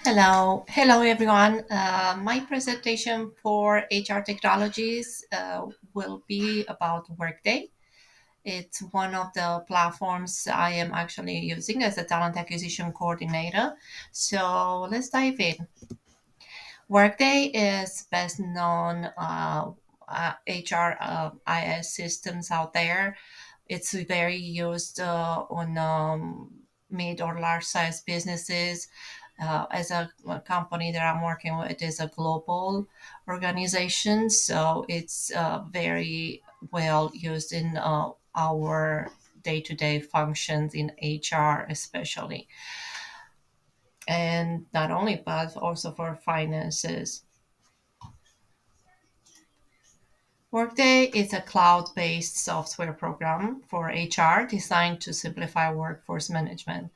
Hello everyone. My presentation for HR technologies will be about Workday. It's one of the platforms I am actually using as a talent acquisition coordinator. So let's dive in. Workday is best known HR IS systems out there. It's very used on mid or large size businesses. As a company that I'm working with, it is a global organization, so it's very well used in our day-to-day functions in HR, especially, and not only but also for finances. Workday is a cloud-based software program for HR designed to simplify workforce management.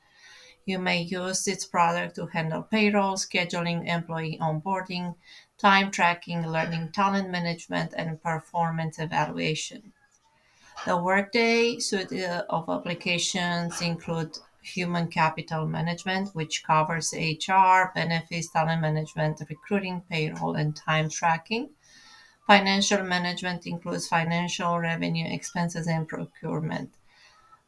You may use its product to handle payroll, scheduling, employee onboarding, time tracking, learning talent management, and performance evaluation. The Workday suite of applications include human capital management, which covers HR, benefits, talent management, recruiting, payroll, and time tracking. Financial management includes financial, revenue, expenses, and procurement,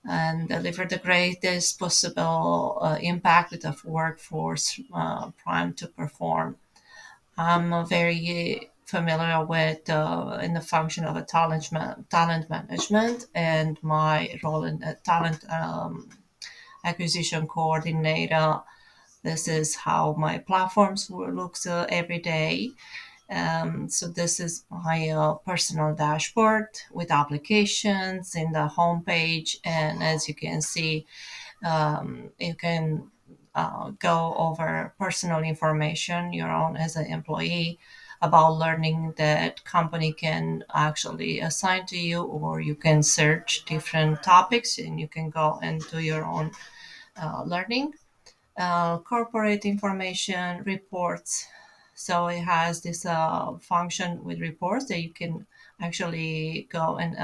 and deliver the greatest possible impact with a workforce primed to perform. I'm very familiar with in the function of a talent management and my role in a talent acquisition coordinator. This is how my platforms looks every day. So this is my personal dashboard with applications in the homepage, and as you can see, you can go over personal information your own as an employee about learning that company can actually assign to you, or you can search different topics and you can go and do your own learning. Corporate information reports. So it has this function with reports that you can actually go and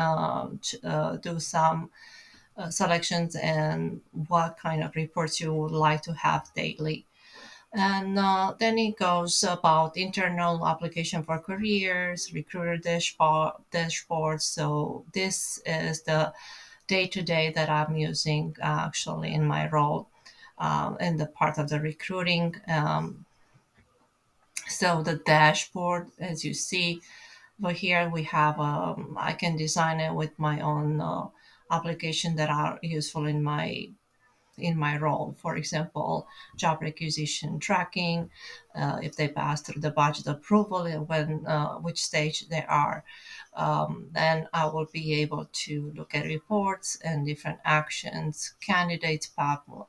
do some selections and what kind of reports you would like to have daily. And then it goes about internal application for careers, recruiter dashboard. So this is the day to day that I'm using actually in my role in the part of the recruiting. So the dashboard, as you see over here, we have I can design it with my own application that are useful in my role. For example, job requisition tracking, if they pass through the budget approval, when which stage they are. Then I will be able to look at reports and different actions, candidates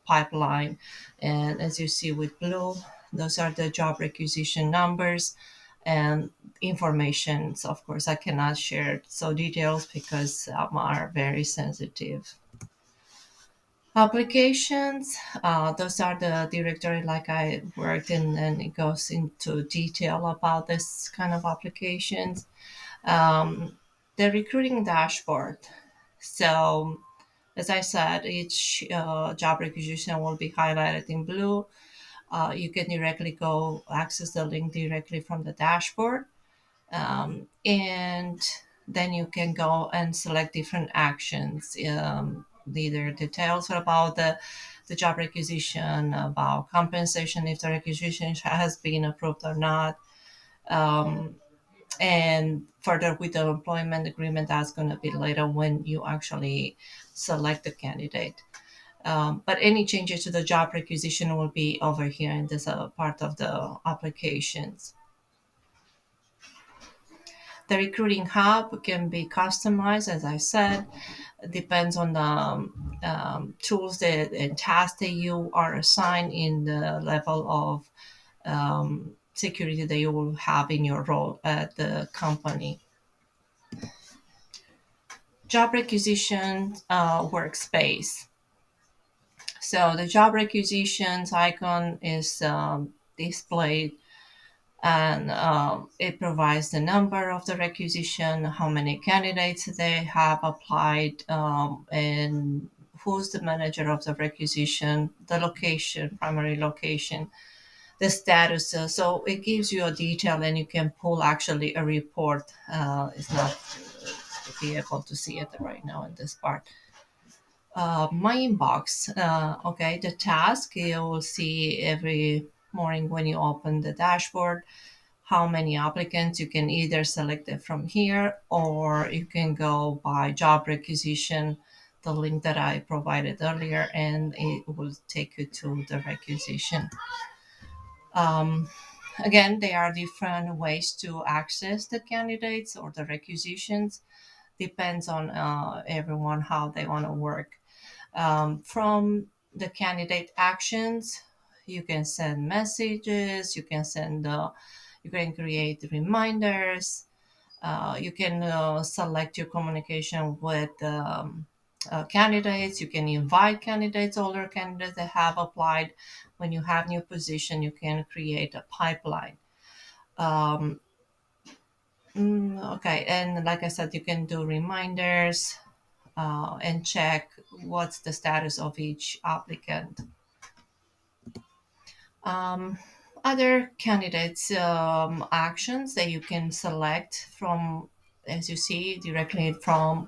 pipeline, and as you see with blue, those are the job requisition numbers and information. So of course, I cannot share so details because some are very sensitive. Applications, those are the directory like I worked in, and it goes into detail about this kind of applications. The recruiting dashboard. So, as I said, each job requisition will be highlighted in blue. You can directly go access the link directly from the dashboard, and then you can go and select different actions, either details about the job requisition, about compensation if the requisition has been approved or not, and further with the employment agreement that's going to be later when you actually select the candidate. But any changes to the job requisition will be over here in this part of the applications. The recruiting hub can be customized, as I said. It depends on the tools that and tasks that you are assigned in the level of security that you will have in your role at the company. Job requisition workspace. So the job requisitions icon is displayed, and it provides the number of the requisition, how many candidates they have applied, and who's the manager of the requisition, the location, primary location. the status. So it gives you a detail, and you can pull actually a report. It's not be able to see it right now in this part. My inbox. Okay, the task you will see every morning when you open the dashboard how many applicants. You can either select it from here, or you can go by job requisition, the link that I provided earlier, and it will take you to the requisition. Um, Again, there are different ways to access the candidates or the requisitions. Depends on everyone how they want to work. From the candidate actions, you can send messages, you can create reminders, you can select your communication with candidates. You can invite candidates, older candidates that have applied. When you have new position, you can create a pipeline. Um, okay, and like I said, you can do reminders and check what's the status of each applicant. Um, Other candidates actions that you can select from, as you see, directly from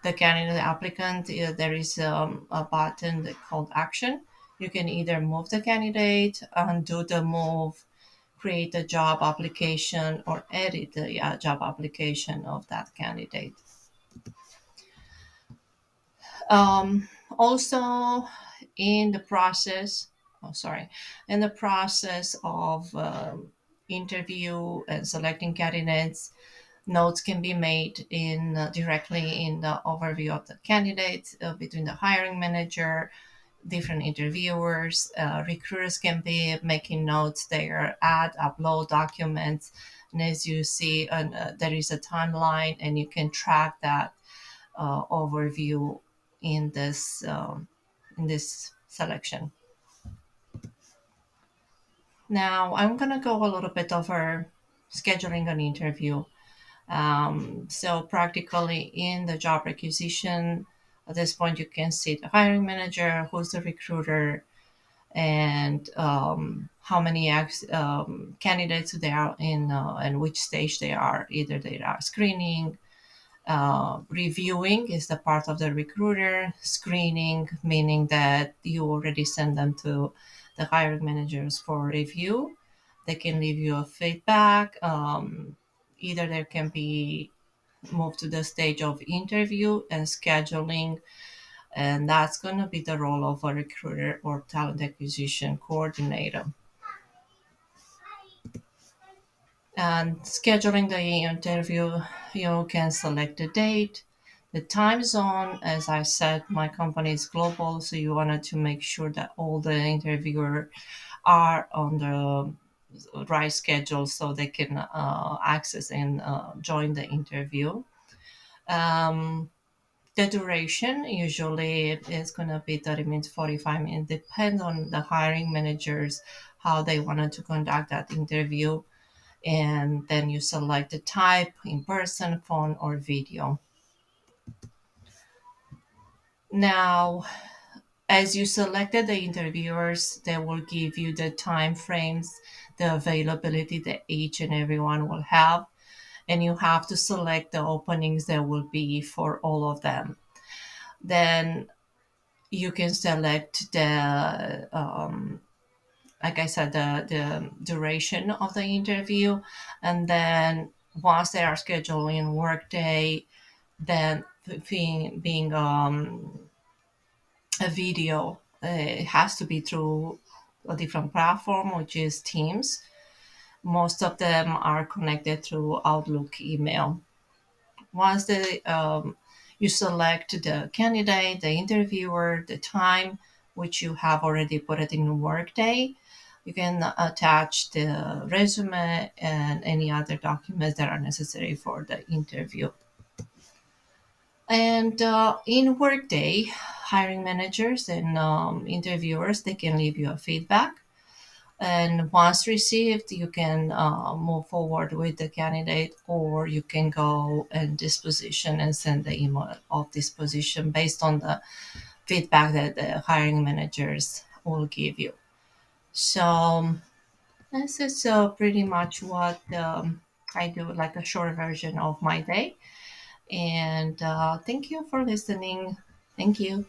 the candidate applicant, there is a button that called action. You can either move the candidate, undo the move, create a job application, or edit the job application of that candidate. Also, in the process, oh sorry, in the process of interview and selecting candidates, notes can be made in directly in the overview of the candidates between the hiring manager, different interviewers. Recruiters can be making notes there, add, upload documents, and as you see, there is a timeline, and you can track that overview in this selection. Now I'm gonna go a little bit over scheduling an interview. So practically in the job requisition, at this point you can see the hiring manager, who's the recruiter, and how many candidates there are in and which stage they are. Either they are screening, reviewing is the part of the recruiter, screening meaning that you already send them to the hiring managers for review. They can leave you a feedback. Either there can be moved to the stage of interview and scheduling, and that's going to be the role of a recruiter or talent acquisition coordinator. And scheduling the interview, you can select the date, the time zone. As I said, my company is global, so you wanted to make sure that all the interviewer are on the right schedule so they can access and join the interview. Um, the duration usually is going to be 30 minutes, 45 minutes, depends on the hiring managers how they wanted to conduct that interview. And then you select the type, in person, phone, or video. Now, as you selected the interviewers, they will give you the time frames, the availability that each and everyone will have, and you have to select the openings that will be for all of them. Then you can select the like I said, the duration of the interview, and then once they are scheduled in Workday, then being a video, it has to be through a different platform, which is Teams. Most of them are connected through Outlook email. Once you select the candidate, the interviewer, the time, which you have already put it in Workday, you can attach the resume and any other documents that are necessary for the interview. And in Workday, hiring managers and interviewers, they can leave you a feedback. And once received, you can move forward with the candidate, or you can go and disposition and send the email of disposition based on the feedback that the hiring managers will give you. So This is pretty much what I do, like a short version of my day. And thank you for listening. Thank you.